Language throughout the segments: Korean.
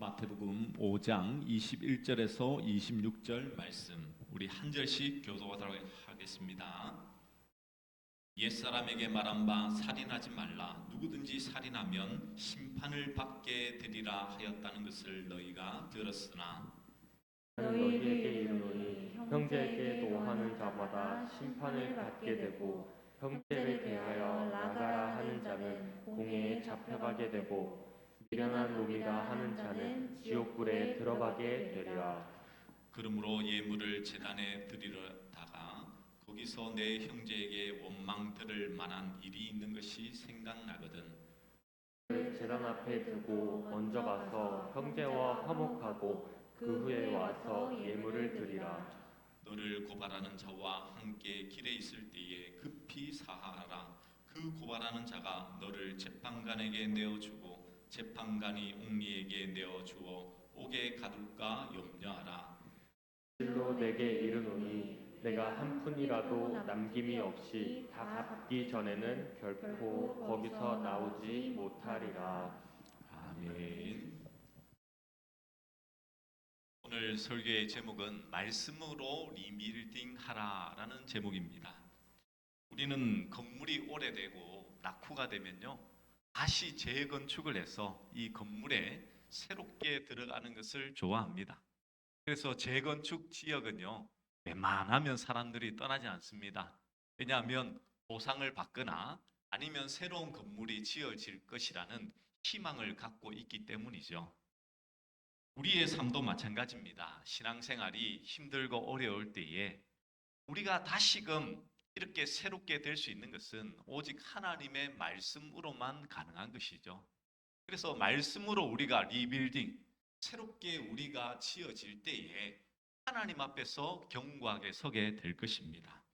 마태복음 5장 21절에서 26절 말씀 우리 한 절씩 교도하도록 하겠습니다. 옛사람에게 말한 바 살인하지 말라. 누구든지 살인하면 심판을 받게 되리라 하였다는 것을 너희가 들었으나 너희에게 이르노니 형제에게 노하는 자마다 심판을 받게 되고 형제를 대하여 나가라 하는 자는 공회에 잡혀가게 되고 미련한 놈이라 하는 자는 지옥불에 들어가게 되리라. 그러므로 예물을 제단에 드리려다가 거기서 내 형제에게 원망 들을 만한 일이 있는 것이 생각나거든 제단 앞에 두고 먼저 가서 형제와 화목하고 그 후에 와서 예물을 드리라. 너를 고발하는 자와 함께 길에 있을 때에 급히 사하하라. 그 고발하는 자가 너를 재판관에게 내어주고 재판관이 옹리에게 내어주어 옥에 가둘까 염려하라. 실로 내게 이르노니 내가 한 푼이라도 남김이 없이 다 갚기 전에는 결코 거기서 나오지 못하리라. 아멘. 오늘 설교의 제목은 말씀으로 리빌딩하라라는 제목입니다. 우리는 건물이 오래되고 낙후가 되면요 다시 재건축을 해서 이 건물에 새롭게 들어가는 것을 좋아합니다. 그래서 재건축 지역은요 웬만하면 사람들이 떠나지 않습니다. 왜냐하면 보상을 받거나 아니면 새로운 건물이 지어질 것이라는 희망을 갖고 있기 때문이죠. 우리의 삶도 마찬가지입니다. 신앙생활이 힘들고 어려울 때에 우리가 다시금 이렇게 새롭게 될 수 있는 것은 오직 하나님의 말씀으로만 가능한 것이죠. 그래서 말씀으로 우리가 리빌딩, 새롭게 우리가 지어질 때에 하나님 앞에서 견고하게 서게 될 것입니다.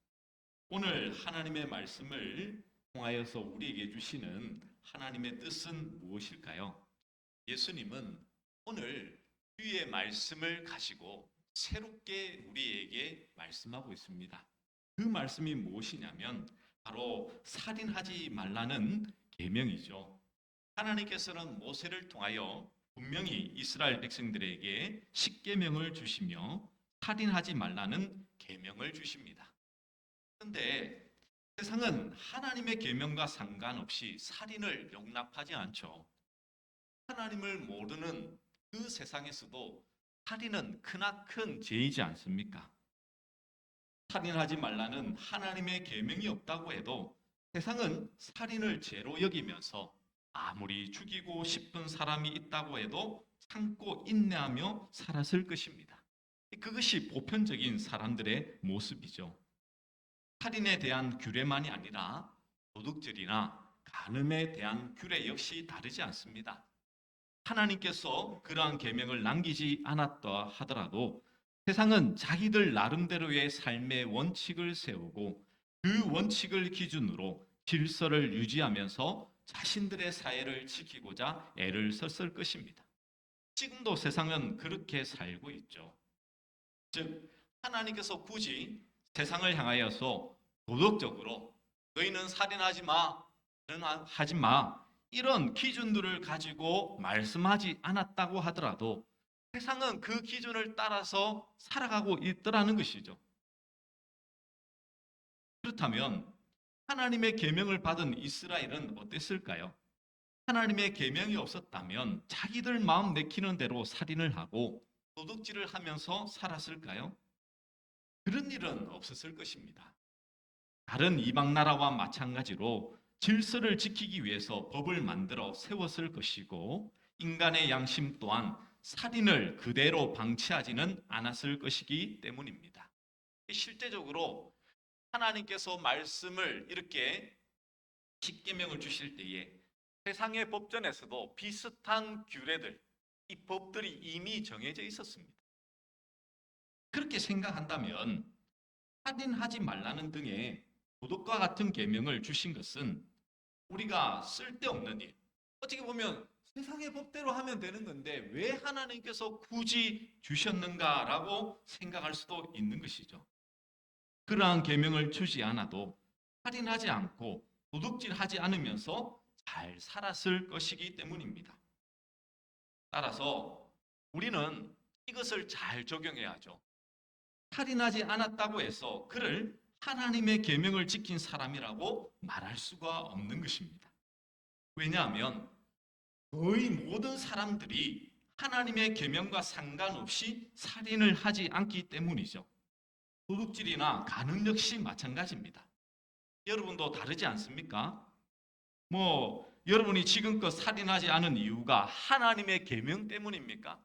오늘 하나님의 말씀을 통하여서 우리에게 주시는 하나님의 뜻은 무엇일까요? 예수님은 오늘 주의 말씀을 가지고 새롭게 우리에게 말씀하고 있습니다. 그 말씀이 무엇이냐면 바로 살인하지 말라는 계명이죠. 하나님께서는 모세를 통하여 분명히 이스라엘 백성들에게 십계명을 주시며 살인하지 말라는 계명을 주십니다. 그런데 세상은 하나님의 계명과 상관없이 살인을 용납하지 않죠. 하나님을 모르는 그 세상에서도 살인은 크나큰 죄이지 않습니까? 살인하지 말라는 하나님의 계명이 없다고 해도 세상은 살인을 죄로 여기면서 아무리 죽이고 싶은 사람이 있다고 해도 참고 인내하며 살았을 것입니다. 그것이 보편적인 사람들의 모습이죠. 살인에 대한 규례만이 아니라 도둑질이나 간음에 대한 규례 역시 다르지 않습니다. 하나님께서 그러한 계명을 남기지 않았다 하더라도 세상은 자기들 나름대로의 삶의 원칙을 세우고 그 원칙을 기준으로 질서를 유지하면서 자신들의 사회를 지키고자 애를 썼을 것입니다. 지금도 세상은 그렇게 살고 있죠. 즉 하나님께서 굳이 세상을 향하여서 도덕적으로 너희는 살인하지 마, 너희는 하지 마 이런 기준들을 가지고 말씀하지 않았다고 하더라도 세상은 그 기준을 따라서 살아가고 있더라는 것이죠. 그렇다면 하나님의 계명을 받은 이스라엘은 어땠을까요? 하나님의 계명이 없었다면 자기들 마음 내키는 대로 살인을 하고 도둑질을 하면서 살았을까요? 그런 일은 없었을 것입니다. 다른 이방 나라와 마찬가지로 질서를 지키기 위해서 법을 만들어 세웠을 것이고 인간의 양심 또한 살인을 그대로 방치하지는 않았을 것이기 때문입니다. 실제적으로 하나님께서 말씀을 이렇게 십계명을 주실 때에 세상의 법전에서도 비슷한 규례들, 이 법들이 이미 정해져 있었습니다. 그렇게 생각한다면 살인하지 말라는 등의 도덕과 같은 계명을 주신 것은 우리가 쓸데없는 일, 어떻게 보면 세상의 법대로 하면 되는 건데 왜 하나님께서 굳이 주셨는가라고 생각할 수도 있는 것이죠. 그러한 계명을 주지 않아도 살인하지 않고 도둑질하지 않으면서 잘 살았을 것이기 때문입니다. 따라서 우리는 이것을 잘 적용해야죠. 살인하지 않았다고 해서 그를 하나님의 계명을 지킨 사람이라고 말할 수가 없는 것입니다. 왜냐하면 거의 모든 사람들이 하나님의 계명과 상관없이 살인을 하지 않기 때문이죠. 도둑질이나 간음 역시 마찬가지입니다. 여러분도 다르지 않습니까? 여러분이 지금껏 살인하지 않은 이유가 하나님의 계명 때문입니까?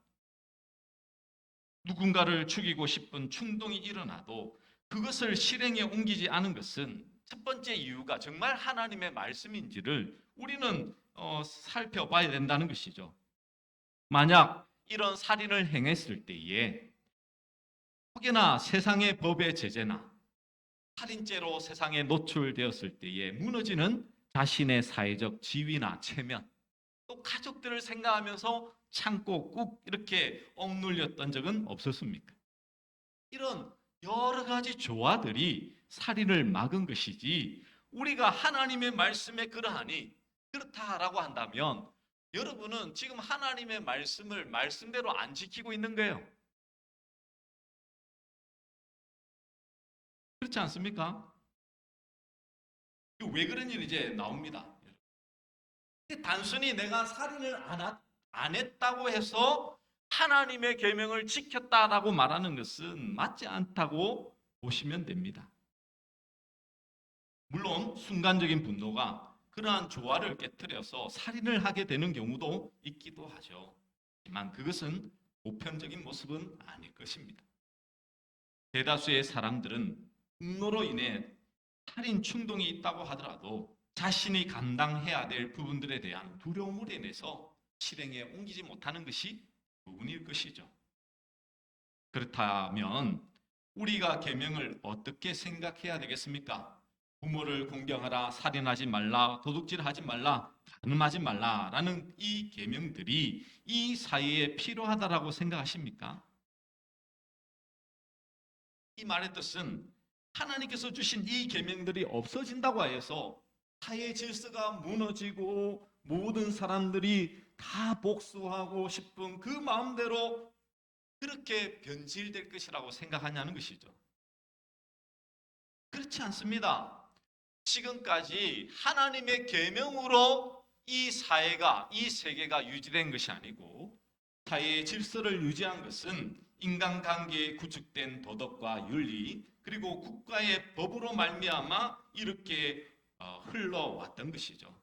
누군가를 죽이고 싶은 충동이 일어나도 그것을 실행에 옮기지 않은 것은 첫 번째 이유가 정말 하나님의 말씀인지를 우리는 살펴봐야 된다는 것이죠. 만약 이런 살인을 행했을 때에 혹여나 세상의 법의 제재나 살인죄로 세상에 노출되었을 때에 무너지는 자신의 사회적 지위나 체면, 또 가족들을 생각하면서 참고 꾹 이렇게 억눌렸던 적은 없었습니까? 이런 여러 가지 조화들이 살인을 막은 것이지, 우리가 하나님의 말씀에 그러하니 그렇다라고 한다면 여러분은 지금 하나님의 말씀을 말씀대로 안 지키고 있는 거예요. 그렇지 않습니까? 왜 그런 일이 이제 나옵니다. 단순히 내가 살인을 안 했다고 해서 하나님의 계명을 지켰다라고 말하는 것은 맞지 않다고 보시면 됩니다. 물론 순간적인 분노가 그러한 조화를 깨뜨려서 살인을 하게 되는 경우도 있기도 하죠. 하지만 그것은 보편적인 모습은 아닐 것입니다. 대다수의 사람들은 분노로 인해 살인 충동이 있다고 하더라도 자신이 감당해야 될 부분들에 대한 두려움으로 인해서 실행에 옮기지 못하는 것이 부분일 것이죠. 그렇다면 우리가 계명을 어떻게 생각해야 되겠습니까? 부모를 공경하라, 살인하지 말라, 도둑질하지 말라, 간음하지 말라라는 이 계명들이 이 사회에 필요하다라고 생각하십니까? 이 말의 뜻은 하나님께서 주신 이 계명들이 없어진다고 해서 사회 질서가 무너지고 모든 사람들이 다 복수하고 싶은 그 마음대로 그렇게 변질될 것이라고 생각하냐는 것이죠. 그렇지 않습니다. 지금까지 하나님의 계명으로 이 사회가, 이 세계가 유지된 것이 아니고 사회의 질서를 유지한 것은 인간관계에 구축된 도덕과 윤리, 그리고 국가의 법으로 말미암아 이렇게 흘러왔던 것이죠.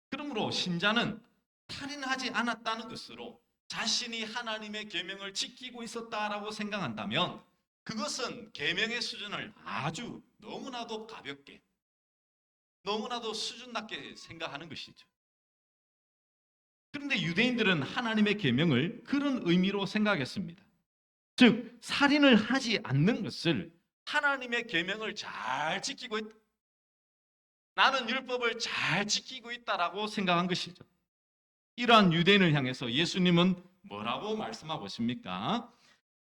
그러므로 신자는 살인하지 않았다는 것으로 자신이 하나님의 계명을 지키고 있었다라고 생각한다면 그것은 계명의 수준을 아주 너무나도 가볍게, 너무나도 수준 낮게 생각하는 것이죠. 그런데 유대인들은 하나님의 계명을 그런 의미로 생각했습니다. 즉 살인을 하지 않는 것을 하나님의 계명을 잘 지키고 있다, 나는 율법을 잘 지키고 있다라고 생각한 것이죠. 이러한 유대인을 향해서 예수님은 뭐라고 말씀하고 있습니까?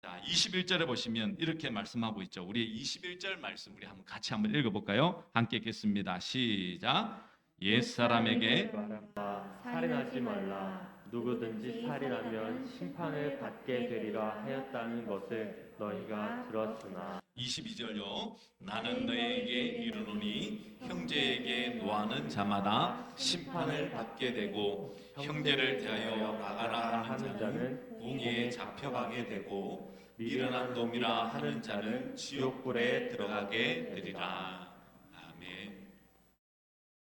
자, 21절에 보시면 이렇게 말씀하고 있죠. 우리 21절 말씀 우리 한번 같이 한번 읽어볼까요? 함께 읽겠습니다. 시작. 옛사람에게 말하라, 살인하지 말라. 누구든지 살인하면 심판을 받게 되리라 하였다는 것을 너희가 들었으나. 22절요. 나는 너희에게 이르노니 형제에게 노하는 자마다 심판을 받게 되고 형제를 대하여 나가라 하는 자는 공의에 잡혀가게 되고 미련한 놈이라 하는 자는 지옥불에 들어가게 되리라. 아멘.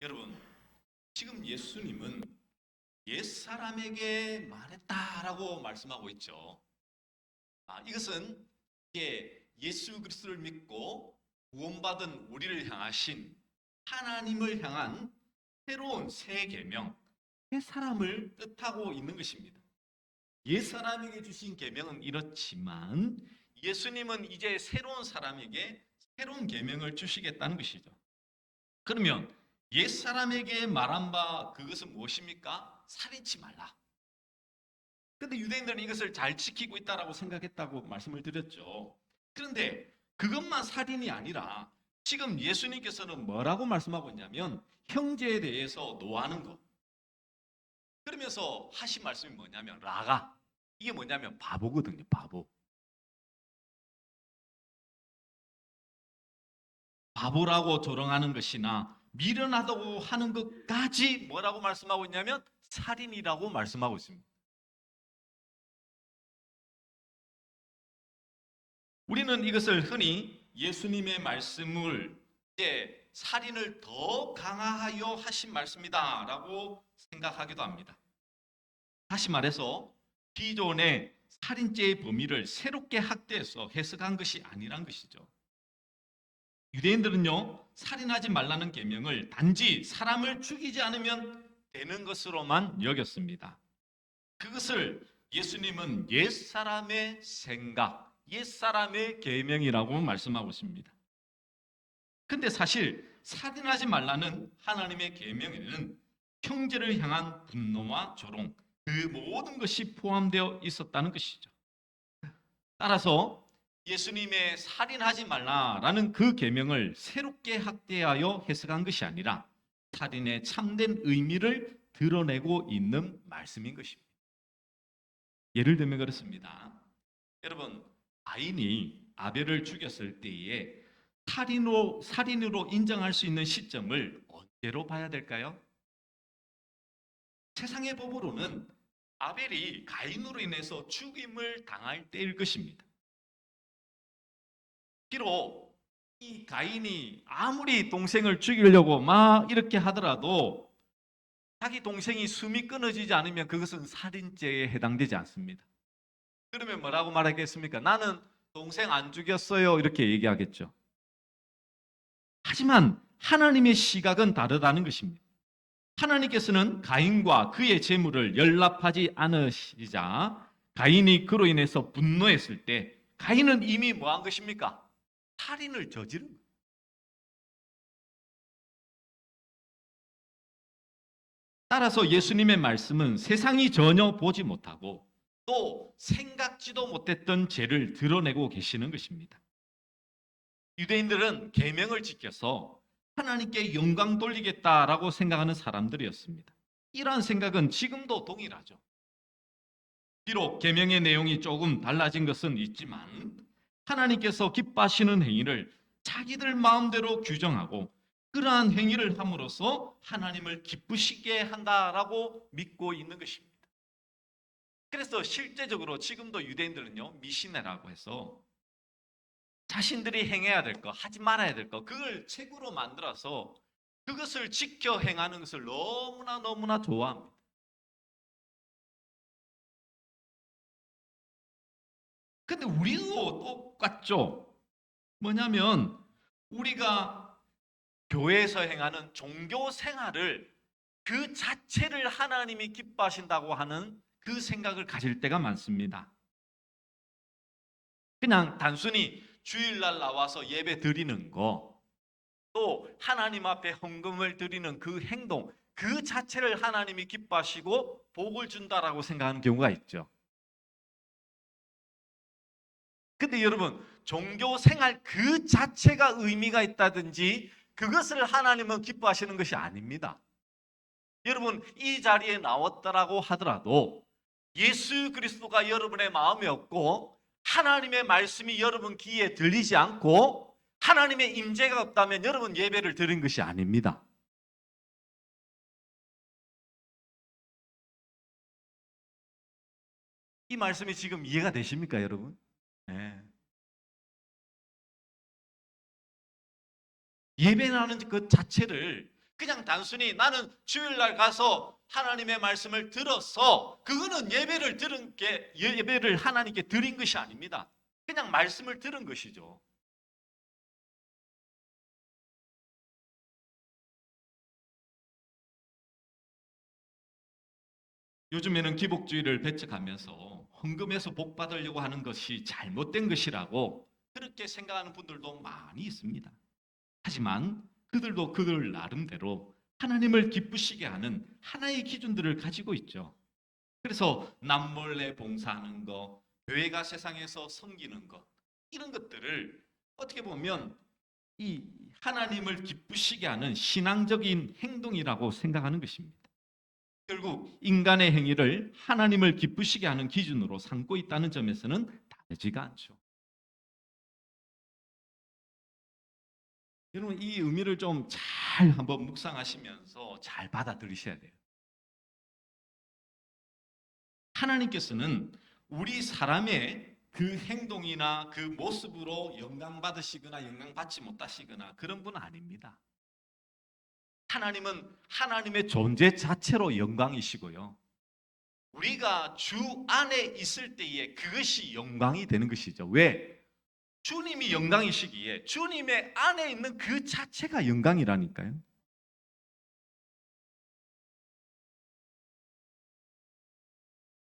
여러분, 지금 예수님은 옛사람에게 말했다라고 말씀하고 있죠. 이것은 예수 그리스도를 믿고 구원받은 우리를 향하신 하나님을 향한 새로운 새 계명, 새 사람을 뜻하고 있는 것입니다. 옛사람에게 주신 계명은 이렇지만 예수님은 이제 새로운 사람에게 새로운 계명을 주시겠다는 것이죠. 그러면 옛사람에게 말한 바 그것은 무엇입니까? 살인치 말라. 그런데 유대인들은 이것을 잘 지키고 있다라고 생각했다고 말씀을 드렸죠. 그런데 그것만 살인이 아니라 지금 예수님께서는 뭐라고 말씀하고 있냐면 형제에 대해서 노하는 것. 그러면서 하신 말씀이 뭐냐면 라가, 이게 뭐냐면 바보거든요. 바보. 바보라고 조롱하는 것이나 미련하다고 하는 것까지 뭐라고 말씀하고 있냐면 살인이라고 말씀하고 있습니다. 우리는 이것을 흔히 예수님의 말씀을 이제 살인을 더 강화하여 하신 말씀이다라고 생각하기도 합니다. 다시 말해서 기존의 살인죄의 범위를 새롭게 확대해서 해석한 것이 아니란 것이죠. 유대인들은요, 살인하지 말라는 계명을 단지 사람을 죽이지 않으면 되는 것으로만 여겼습니다. 그것을 예수님은 옛사람의 생각, 옛사람의 계명이라고 말씀하고 있습니다. 근데 사실 살인하지 말라는 하나님의 계명에는 형제를 향한 분노와 조롱, 그 모든 것이 포함되어 있었다는 것이죠. 따라서 예수님의 살인하지 말라라는 그 계명을 새롭게 확대하여 해석한 것이 아니라 살인의 참된 의미를 드러내고 있는 말씀인 것입니다. 예를 들면 그렇습니다. 여러분, 가인이 아벨을 죽였을 때에 살인으로 인정할 수 있는 시점을 언제로 봐야 될까요? 세상의 법으로는 아벨이 가인으로 인해서 죽임을 당할 때일 것입니다. 비록 이 가인이 아무리 동생을 죽이려고 막 이렇게 하더라도 자기 동생이 숨이 끊어지지 않으면 그것은 살인죄에 해당되지 않습니다. 그러면 뭐라고 말하겠습니까? 나는 동생 안 죽였어요. 이렇게 얘기하겠죠. 하지만 하나님의 시각은 다르다는 것입니다. 하나님께서는 가인과 그의 재물을 연락하지 않으시자 가인이 그로 인해서 분노했을 때 가인은 이미 뭐한 것입니까? 살인을 저지른 거예요. 따라서 예수님의 말씀은 세상이 전혀 보지 못하고 또 생각지도 못했던 죄를 드러내고 계시는 것입니다. 유대인들은 계명을 지켜서 하나님께 영광 돌리겠다라고 생각하는 사람들이었습니다. 이러한 생각은 지금도 동일하죠. 비록 계명의 내용이 조금 달라진 것은 있지만 하나님께서 기뻐하시는 행위를 자기들 마음대로 규정하고 그러한 행위를 함으로써 하나님을 기쁘시게 한다라고 믿고 있는 것입니다. 그래서 실제적으로 지금도 유대인들은요, 미시네라고 해서 자신들이 행해야 될 거, 하지 말아야 될 거, 그걸 책으로 만들어서 그것을 지켜 행하는 것을 너무나 좋아합니다. 근데 우리도 똑같죠. 뭐냐면 우리가 교회에서 행하는 종교 생활을 그 자체를 하나님이 기뻐하신다고 하는 그 생각을 가질 때가 많습니다. 그냥 단순히 주일날 나와서 예배 드리는 거, 또 하나님 앞에 헌금을 드리는 그 행동, 그 자체를 하나님이 기뻐하시고 복을 준다라고 생각하는 경우가 있죠. 근데 여러분, 종교 생활 그 자체가 의미가 있다든지 그것을 하나님은 기뻐하시는 것이 아닙니다. 여러분, 이 자리에 나왔다라고 하더라도 예수 그리스도가 여러분의 마음에 없고 하나님의 말씀이 여러분 귀에 들리지 않고 하나님의 임재가 없다면 여러분 예배를 드린 것이 아닙니다. 이 말씀이 지금 이해가 되십니까, 여러분? 네. 예배라는 그 자체를 그냥 단순히 나는 주일날 가서 하나님의 말씀을 들어서 그거는 예배를 들은 게 예배를 하나님께 드린 것이 아닙니다. 그냥 말씀을 들은 것이죠. 요즘에는 기복주의를 배척하면서 헌금해서 복 받으려고 하는 것이 잘못된 것이라고 그렇게 생각하는 분들도 많이 있습니다. 하지만 그들도 그들 나름대로 하나님을 기쁘시게 하는 하나의 기준들을 가지고 있죠. 그래서 남몰래 봉사하는 것, 교회가 세상에서 섬기는 것, 이런 것들을 어떻게 보면 이 하나님을 기쁘시게 하는 신앙적인 행동이라고 생각하는 것입니다. 결국 인간의 행위를 하나님을 기쁘시게 하는 기준으로 삼고 있다는 점에서는 다르지가 않죠. 여러분, 이 의미를 좀 잘 한번 묵상하시면서 잘 받아들이셔야 돼요. 하나님께서는 우리 사람의 그 행동이나 그 모습으로 영광받으시거나 영광받지 못하시거나 그런 분 아닙니다. 하나님은 하나님의 존재 자체로 영광이시고요. 우리가 주 안에 있을 때에 그것이 영광이 되는 것이죠. 왜? 주님이 영광이시기에 주님의 안에 있는 그 자체가 영광이라니까요.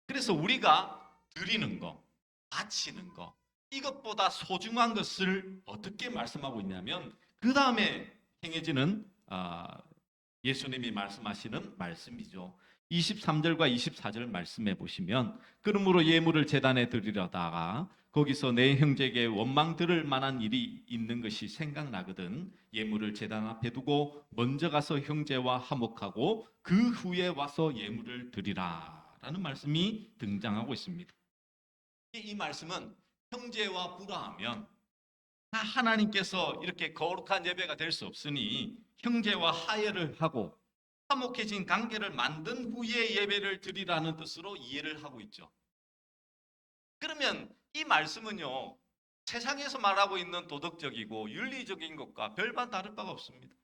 그래서 우리가 드리는 거, 바치는 거, 이것보다 소중한 것을 어떻게 말씀하고 있냐면 그 다음에 행해지는 예수님이 말씀하시는 말씀이죠. 23절과 24절 말씀해 보시면 그러므로 예물을 제단에 드리려다가 거기서 내 형제에게 원망 들을 만한 일이 있는 것이 생각나거든 예물을 제단 앞에 두고 먼저 가서 형제와 화목하고 그 후에 와서 예물을 드리라 라는 말씀이 등장하고 있습니다. 이 말씀은 형제와 부라하면 하나님께서 이렇게 거룩한 예배가 될 수 없으니 형제와 화해를 하고 화목해진 관계를 만든 후에 예배를 드리라는 뜻으로 이해를 하고 있죠. 그러면 이 말씀은요, 세상에서 말하고 있는 도덕적이고 윤리적인 것과 별반 다를 바가 없습니다.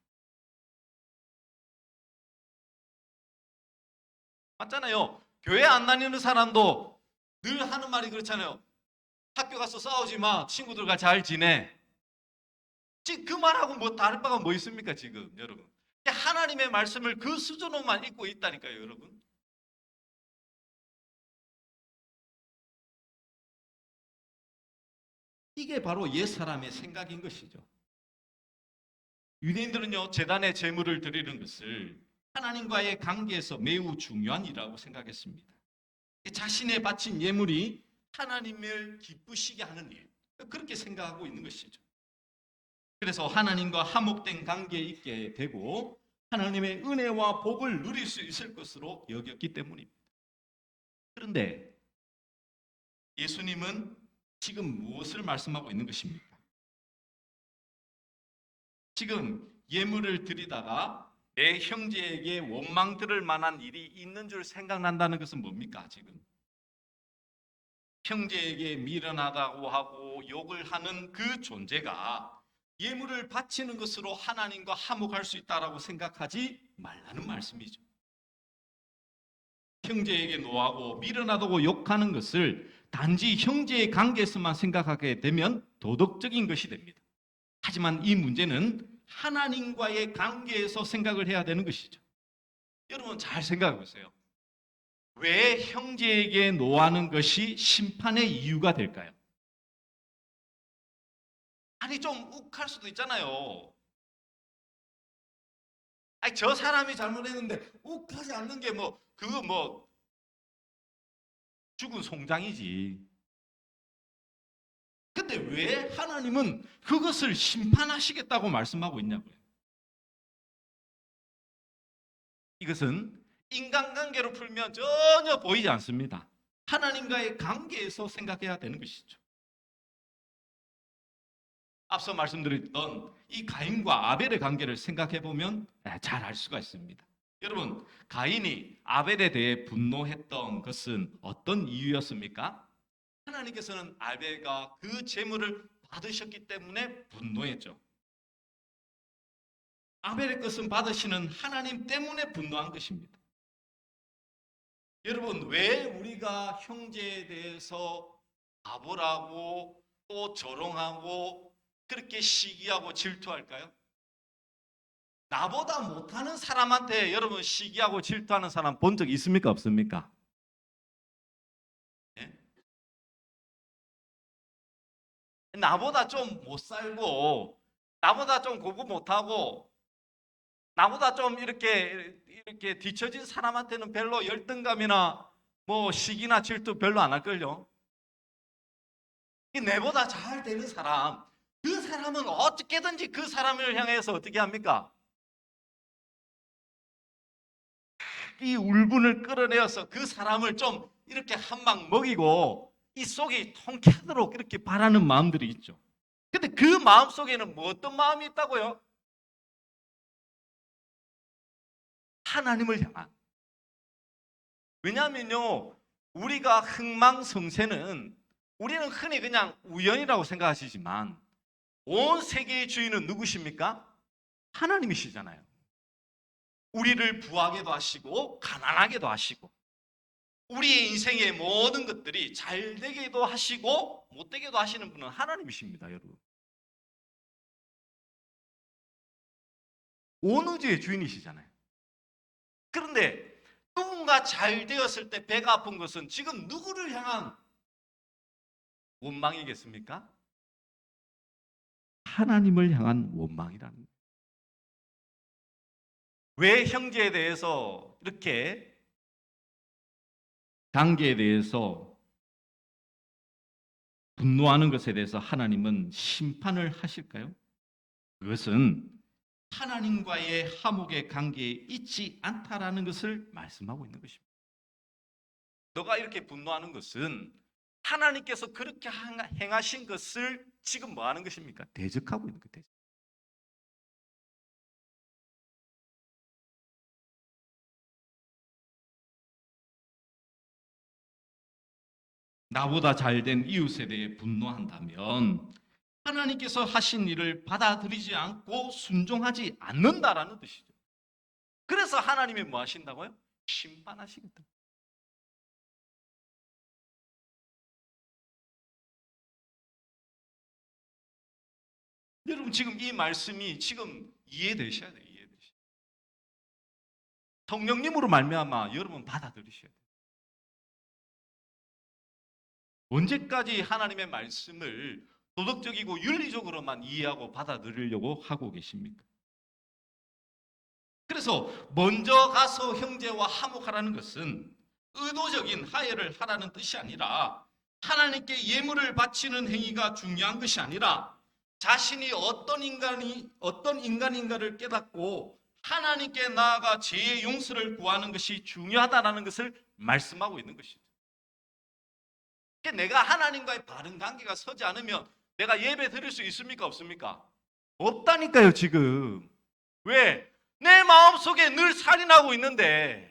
맞잖아요. 교회 안 다니는 사람도 늘 하는 말이 그렇잖아요. 학교 가서 싸우지 마. 친구들과 잘 지내. 지금 그 말하고 뭐 다를 바가 뭐 있습니까, 지금 여러분? 하나님의 말씀을 그 수준으로만 읽고 있다니까요, 여러분. 이게 바로 옛사람의 생각인 것이죠. 유대인들은요, 제단에 제물을 드리는 것을 하나님과의 관계에서 매우 중요한 일이라고 생각했습니다. 자신의 바친 예물이 하나님을 기쁘시게 하는 일, 그렇게 생각하고 있는 것이죠. 그래서 하나님과 화목된 관계에 있게 되고 하나님의 은혜와 복을 누릴 수 있을 것으로 여겼기 때문입니다. 그런데 예수님은 지금 무엇을 말씀하고 있는 것입니까? 지금 예물을 드리다가 내 형제에게 원망 들을 만한 일이 있는 줄 생각난다는 것은 뭡니까? 지금 형제에게 미련하다고 하고 욕을 하는 그 존재가 예물을 바치는 것으로 하나님과 화목할 수 있다라고 생각하지 말라는 말씀이죠. 형제에게 노하고 미련하다고 욕하는 것을 단지 형제의 관계에서만 생각하게 되면 도덕적인 것이 됩니다. 하지만 이 문제는 하나님과의 관계에서 생각을 해야 되는 것이죠. 여러분 잘 생각해 보세요. 왜 형제에게 노하는 것이 심판의 이유가 될까요? 아니 좀 욱할 수도 있잖아요. 아니 저 사람이 잘못했는데 욱하지 않는 게 그거 죽은 송장이지. 근데 왜 하나님은 그것을 심판하시겠다고 말씀하고 있냐고요. 이것은 인간관계로 풀면 전혀 보이지 않습니다. 하나님과의 관계에서 생각해야 되는 것이죠. 앞서 말씀드렸던 이 가인과 아벨의 관계를 생각해 보면 잘 알 수가 있습니다. 여러분, 가인이 아벨에 대해 분노했던 것은 어떤 이유였습니까? 하나님께서는 아벨과 그 재물을 받으셨기 때문에 분노했죠. 아벨의 것은 받으시는 하나님 때문에 분노한 것입니다. 여러분, 왜 우리가 형제에 대해서 바보라고 또 조롱하고 그렇게 시기하고 질투할까요? 나보다 못하는 사람한테 여러분 시기하고 질투하는 사람 본 적 있습니까? 없습니까? 예? 나보다 좀 못 살고 나보다 좀 공부 못하고 나보다 좀 이렇게 뒤처진 사람한테는 별로 열등감이나 시기나 질투 별로 안 할걸요. 내보다 잘 되는 사람, 그 사람은 어떻게든지 그 사람을 향해서 어떻게 합니까? 이 울분을 끌어내어서 그 사람을 좀 이렇게 한 방 먹이고 이 속이 통쾌하도록 이렇게 바라는 마음들이 있죠. 근데 그 마음 속에는 뭐 어떤 마음이 있다고요? 하나님을 향한. 왜냐하면요, 우리가 흥망성쇠는 우리는 흔히 그냥 우연이라고 생각하시지만 온 세계의 주인은 누구십니까? 하나님이시잖아요. 우리를 부하게도 하시고 가난하게도 하시고 우리의 인생의 모든 것들이 잘 되게도 하시고 못 되게도 하시는 분은 하나님이십니다, 여러분. 온 우주의 주인이시잖아요. 그런데 누군가 잘 되었을 때 배가 아픈 것은 지금 누구를 향한 원망이겠습니까? 하나님을 향한 원망이라는 거예요. 왜 형제에 대해서 이렇게 관계에 대해서 분노하는 것에 대해서 하나님은 심판을 하실까요? 그것은 하나님과의 화목의 관계에 있지 않다라는 것을 말씀하고 있는 것입니다. 너가 이렇게 분노하는 것은 하나님께서 그렇게 행하신 것을 지금 뭐 하는 것입니까? 대적하고 있는 거예요. 나보다 잘된 이웃에 대해 분노한다면 하나님께서 하신 일을 받아들이지 않고 순종하지 않는다라는 뜻이죠. 그래서 하나님이 뭐 하신다고요? 심판하시겠다. 여러분 지금 이 말씀이 지금 이해되셔야 돼요. 이해되셔야 돼요. 성령님으로 말미암아 여러분 받아들이셔야 돼요. 언제까지 하나님의 말씀을 도덕적이고 윤리적으로만 이해하고 받아들이려고 하고 계십니까? 그래서 먼저 가서 형제와 화목하라는 것은 의도적인 화해를 하라는 뜻이 아니라 하나님께 예물을 바치는 행위가 중요한 것이 아니라 자신이 어떤 인간인가를 깨닫고 하나님께 나아가 죄의 용서를 구하는 것이 중요하다는 것을 말씀하고 있는 것이죠. 내가 하나님과의 바른 관계가 서지 않으면 내가 예배 드릴 수 있습니까? 없습니까? 없다니까요, 지금. 왜? 내 마음속에 늘 살인하고 있는데.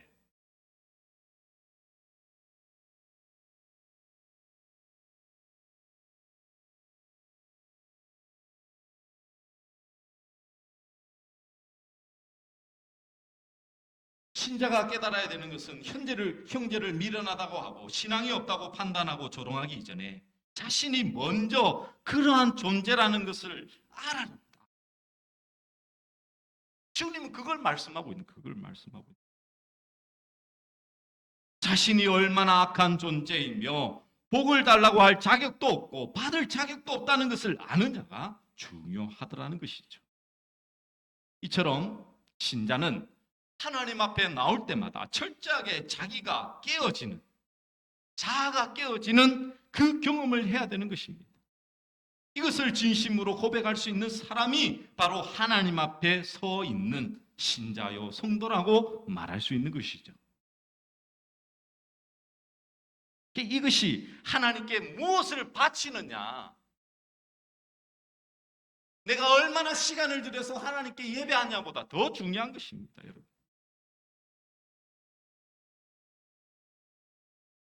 신자가 깨달아야 되는 것은 형제를 미련하다고 하고 신앙이 없다고 판단하고 조롱하기 이전에 자신이 먼저 그러한 존재라는 것을 알아야 합니다. 주님은 그걸 말씀하고 있는 자신이 얼마나 악한 존재이며 복을 달라고 할 자격도 없고 받을 자격도 없다는 것을 아는 자가 중요하더라는 것이죠. 이처럼 신자는 하나님 앞에 나올 때마다 철저하게 자아가 깨어지는 그 경험을 해야 되는 것입니다. 이것을 진심으로 고백할 수 있는 사람이 바로 하나님 앞에 서 있는 신자요 성도라고 말할 수 있는 것이죠. 이것이 하나님께 무엇을 바치느냐, 내가 얼마나 시간을 들여서 하나님께 예배하냐보다 더 중요한 것입니다, 여러분.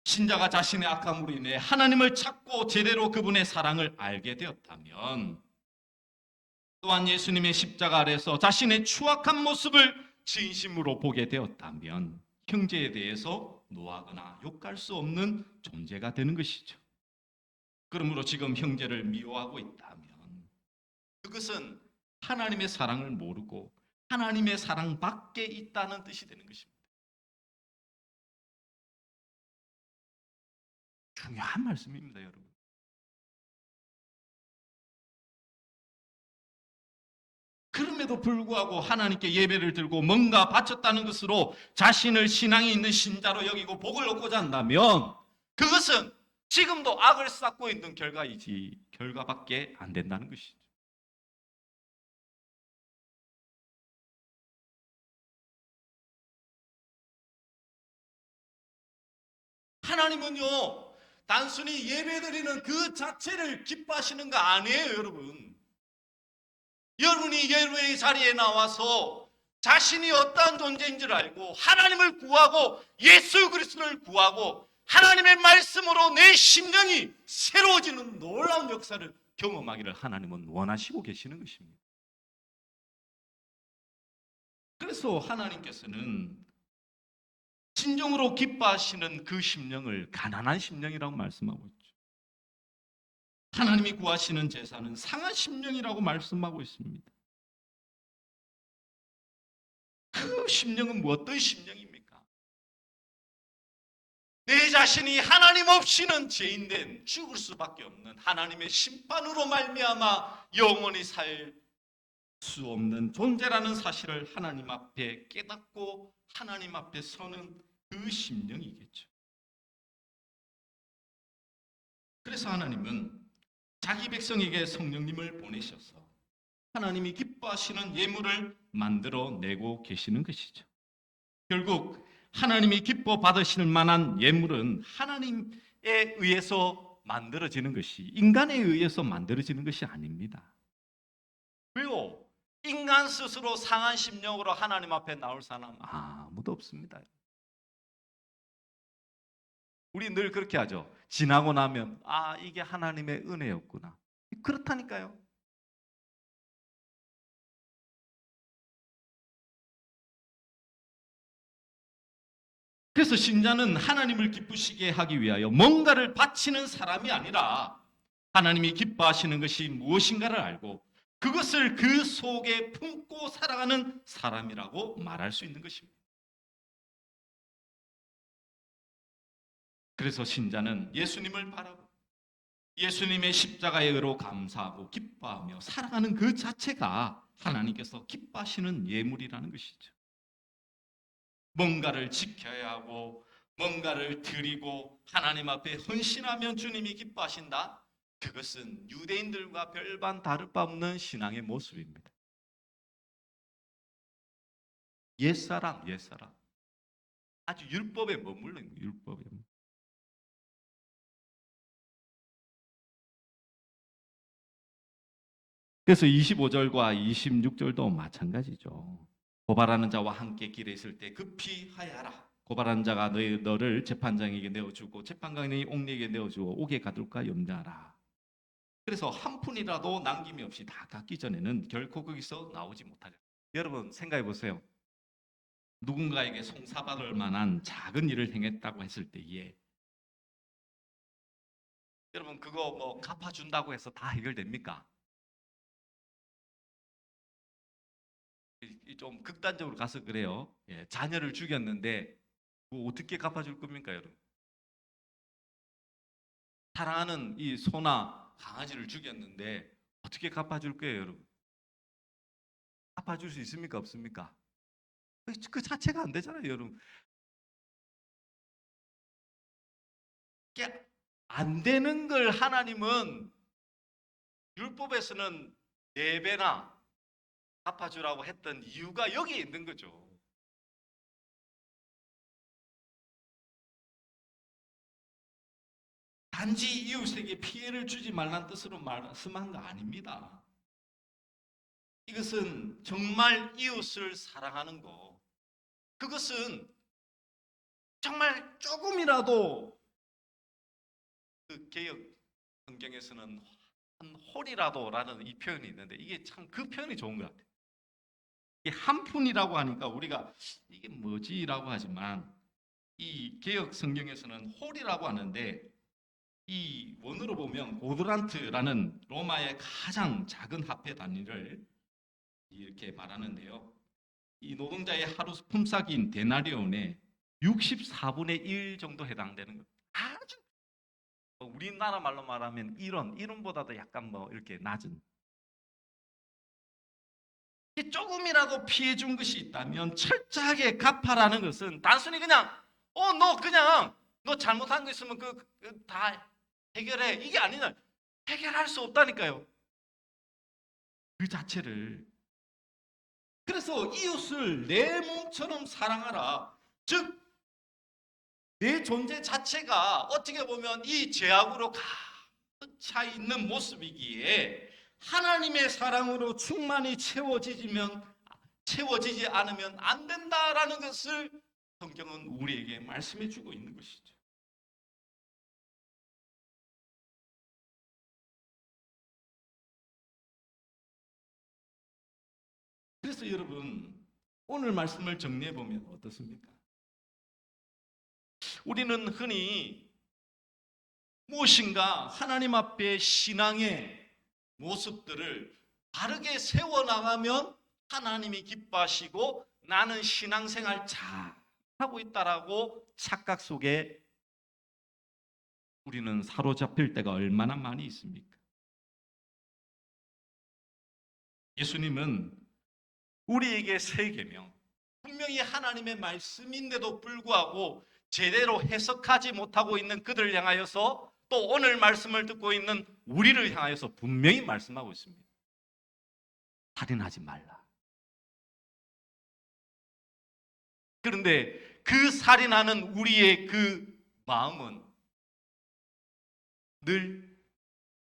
신자가 자신의 악함으로 인해 하나님을 찾고 제대로 그분의 사랑을 알게 되었다면, 또한 예수님의 십자가 아래서 자신의 추악한 모습을 진심으로 보게 되었다면 형제에 대해서 노하거나 욕할 수 없는 존재가 되는 것이죠. 그러므로 지금 형제를 미워하고 있다면 그것은 하나님의 사랑을 모르고 하나님의 사랑 밖에 있다는 뜻이 되는 것입니다. 중요한 말씀입니다, 여러분. 그럼에도 불구하고 하나님께 예배를 드리고 뭔가 바쳤다는 것으로 자신을 신앙이 있는 신자로 여기고 복을 얻고자 한다면 그것은 지금도 악을 쌓고 있는 결과밖에 안 된다는 것이죠. 하나님은요, 단순히 예배드리는 그 자체를 기뻐하시는 거 아니에요, 여러분. 여러분이 예배의 자리에 나와서 자신이 어떠한 존재인 줄 알고 하나님을 구하고 예수 그리스도를 구하고 하나님의 말씀으로 내 심령이 새로워지는 놀라운 역사를 경험하기를 하나님은 원하시고 계시는 것입니다. 그래서 하나님께서는 진정으로 기뻐하시는 그 심령을 가난한 심령이라고 말씀하고 있죠. 하나님이 구하시는 제사는 상한 심령이라고 말씀하고 있습니다. 그 심령은 어떤 심령입니까? 내 자신이 하나님 없이는 죄인된 죽을 수밖에 없는 하나님의 심판으로 말미암아 영원히 살 수 없는 존재라는 사실을 하나님 앞에 깨닫고 하나님 앞에 서는 그 심령이겠죠. 그래서 하나님은 자기 백성에게 성령님을 보내셔서 하나님이 기뻐하시는 예물을 만들어내고 계시는 것이죠. 결국 하나님이 기뻐 받으실 만한 예물은 하나님에 의해서 만들어지는 것이 인간에 의해서 만들어지는 것이 아닙니다. 왜요? 인간 스스로 상한 심령으로 하나님 앞에 나올 사람 아무도 없습니다. 우리 늘 그렇게 하죠. 지나고 나면 이게 하나님의 은혜였구나. 그렇다니까요. 그래서 신자는 하나님을 기쁘시게 하기 위하여 뭔가를 바치는 사람이 아니라 하나님이 기뻐하시는 것이 무엇인가를 알고 그것을 그 속에 품고 살아가는 사람이라고 말할 수 있는 것입니다. 그래서 신자는 예수님을 바라고 예수님의 십자가의 의로 감사하고 기뻐하며 살아가는 그 자체가 하나님께서 기뻐하시는 예물이라는 것이죠. 뭔가를 지켜야 하고 뭔가를 드리고 하나님 앞에 헌신하면 주님이 기뻐하신다? 그것은 유대인들과 별반 다를 바 없는 신앙의 모습입니다. 옛사람 아주 율법에 머물러 있는 율법에. 그래서 25절과 26절도 마찬가지죠. 고발하는 자와 함께 길에 있을 때 급히 하야하라. 고발하는 자가 너를 재판장에게 내어주고 재판관이 옥리에게 내어주고 옥에 가둘까 염려하라. 그래서 한 푼이라도 남김이 없이 다 갚기 전에는 결코 거기서 나오지 못하리라. 여러분 생각해 보세요. 누군가에게 송사받을 만한 작은 일을 행했다고 했을 때에 여러분 그거 뭐 갚아준다고 해서 다 해결됩니까? 좀 극단적으로 가서 그래요. 자녀를 죽였는데 뭐 어떻게 갚아줄 겁니까, 여러분? 사랑하는 이 소나 강아지를 죽였는데 어떻게 갚아줄 거예요, 여러분? 갚아줄 수 있습니까, 없습니까? 그 자체가 안 되잖아요, 여러분. 이게 안 되는 걸 하나님은 율법에서는 4배나 갚아주라고 했던 이유가 여기에 있는 거죠. 단지 이웃에게 피해를 주지 말란 뜻으로 말씀한 거 아닙니다. 이것은 정말 이웃을 사랑하는 거. 그것은 정말 조금이라도 그 개역 성경에서는 한 홀이라도라는 이 표현이 있는데 이게 참 그 표현이 좋은 것 같아요. 이게 한 푼이라고 하니까 우리가 이게 뭐지라고 하지만 이 개역 성경에서는 홀이라고 하는데 이 원어로 보면 고드란트라는 로마의 가장 작은 화폐 단위를 이렇게 말하는데요. 이 노동자의 하루 품삯인 데나리온의 64분의 1 정도 해당되는 것. 아주 우리나라 말로 말하면 1원보다도 약간 뭐 이렇게 낮은. 조금이라도 피해 준 것이 있다면 철저하게 갚아라는 것은 단순히 그냥 너 잘못한 거 있으면 다 해결해 이게 아니라 해결할 수 없다니까요. 그 자체를. 그래서 이웃을 내 몸처럼 사랑하라. 즉 내 존재 자체가 어떻게 보면 이 죄악으로 가득 차 있는 모습이기에 하나님의 사랑으로 충만히 채워지지 않으면 안 된다라는 것을 성경은 우리에게 말씀해 주고 있는 것이죠. 그래서 여러분, 오늘 말씀을 정리해 보면 어떻습니까? 우리는 흔히 무엇인가 하나님 앞에 신앙의 모습들을 바르게 세워나가면 하나님이 기뻐하시고 나는 신앙생활 잘하고 있다라고 착각 속에 우리는 사로잡힐 때가 얼마나 많이 있습니까? 예수님은 우리에게 세 계명, 분명히 하나님의 말씀인데도 불구하고 제대로 해석하지 못하고 있는 그들을 향하여서 또 오늘 말씀을 듣고 있는 우리를 향하여서 분명히 말씀하고 있습니다. 살인하지 말라. 그런데 그 살인하는 우리의 그 마음은 늘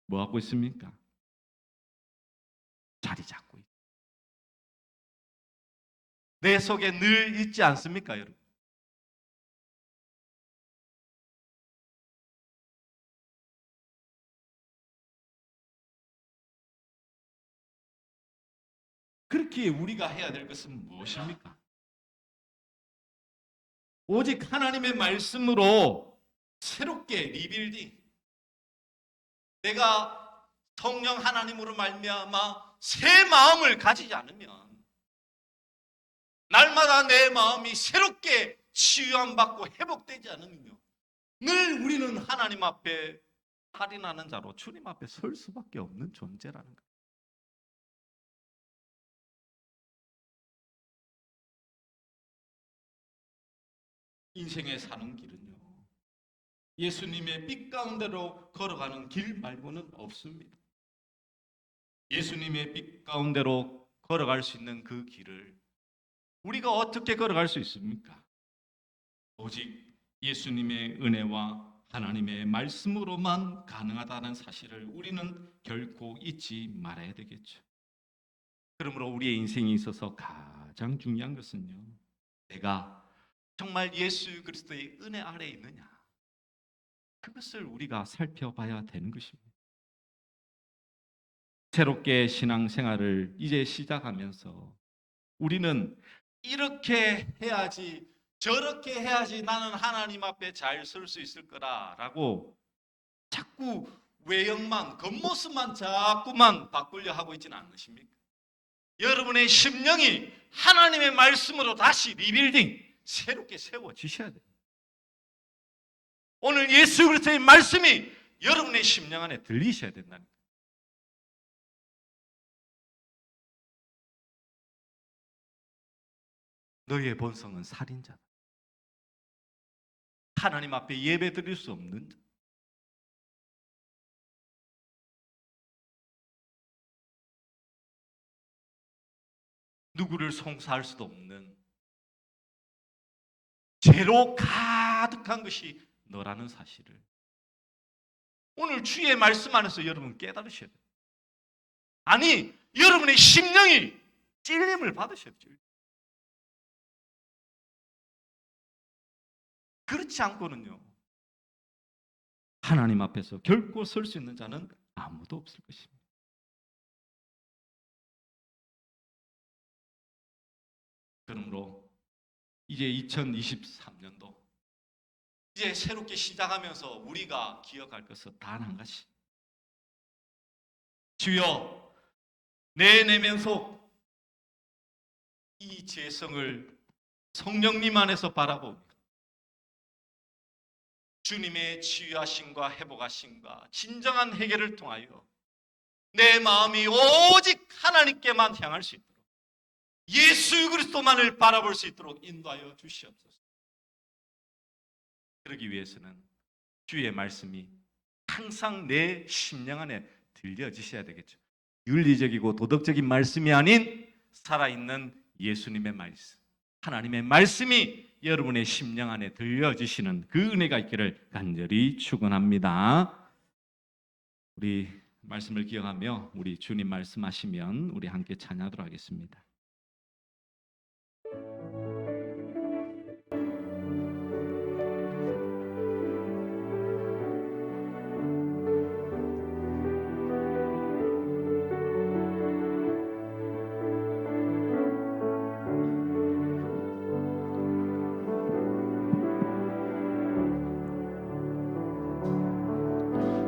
뭐 하고 있습니까? 자리 잡고 있습니다. 내 속에 늘 있지 않습니까, 여러분? 그렇게 우리가 해야 될 것은 무엇입니까? 오직 하나님의 말씀으로 새롭게 리빌딩, 내가 성령 하나님으로 말미암아 새 마음을 가지지 않으면 날마다 내 마음이 새롭게 치유함받고 회복되지 않으면요, 늘 우리는 하나님 앞에 살인하는 자로 주님 앞에 설 수밖에 없는 존재라는 거예요. 인생에 사는 길은요, 예수님의 빛 가운데로 걸어가는 길 말고는 없습니다. 예수님의 빛 가운데로 걸어갈 수 있는 그 길을 우리가 어떻게 걸어갈 수 있습니까? 오직 예수님의 은혜와 하나님의 말씀으로만 가능하다는 사실을 우리는 결코 잊지 말아야 되겠죠. 그러므로 우리의 인생에 있어서 가장 중요한 것은요, 내가 정말 예수 그리스도의 은혜 아래에 있느냐, 그것을 우리가 살펴봐야 되는 것입니다. 새롭게 신앙생활을 이제 시작하면서 우리는 이렇게 해야지 저렇게 해야지 나는 하나님 앞에 잘 설 수 있을 거라라고 자꾸 외형만, 겉모습만 자꾸만 바꾸려 하고 있지는 않으십니까? 여러분의 심령이 하나님의 말씀으로 다시 리빌딩, 새롭게 세워지셔야 돼요. 오늘 예수 그리스도의 말씀이 여러분의 심령 안에 들리셔야 된다는 거예요. 너희의 본성은 살인자다. 하나님 앞에 예배 드릴 수 없는 자. 누구를 송사할 수도 없는 죄로 가득한 것이 너라는 사실을 오늘 주의 말씀 안에서 여러분 깨달으셔야 돼요. 아니, 여러분의 심령이 찔림을 받으셔야 돼요. 그렇지 않고는요, 하나님 앞에서 결코 설 수 있는 자는 아무도 없을 것입니다. 그러므로 이제 2023년도 이제 새롭게 시작하면서 우리가 기억할 것은 단 한 가지. 주여, 내 내면 속 이 죄성을 성령님 안에서 바라봅니다. 주님의 치유하심과 회복하심과 진정한 해결을 통하여 내 마음이 오직 하나님께만 향할 수 있도록, 예수 그리스도만을 바라볼 수 있도록 인도하여 주시옵소서. 그러기 위해서는 주의 말씀이 항상 내 심령 안에 들려지셔야 되겠죠. 윤리적이고 도덕적인 말씀이 아닌 살아있는 예수님의 말씀, 하나님의 말씀이 여러분의 심령 안에 들려주시는 그 은혜가 있기를 간절히 축원합니다. 우리 말씀을 기억하며 우리 주님 말씀하시면 우리 함께 찬양하도록 하겠습니다.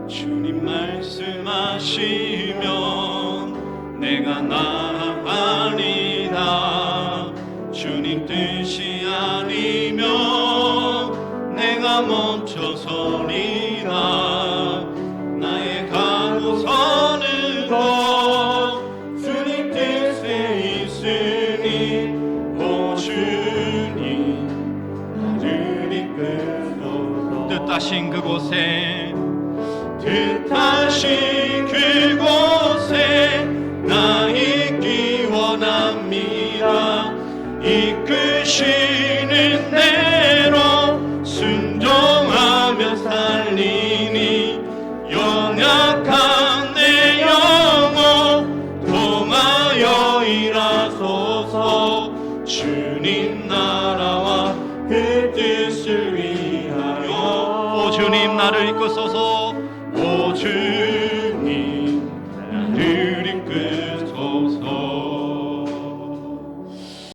주님 말씀하시면 내가 나아가리라. 주님 뜻이 아니면 내가 멈춰서리라. 나의 가고 서는 곳 주님 뜻에 있으니 오 주님 나를 이끌소서. 뜻하신 그곳에 뜻하신 그곳에 나 있기 원합니다. 이끄시는 대로 순종하며 살리니 연약한 내 영혼 통하여 일하소서. 주님 나라와 그 뜻을 위하여 오 주님 나를 이끄소서. 오 주님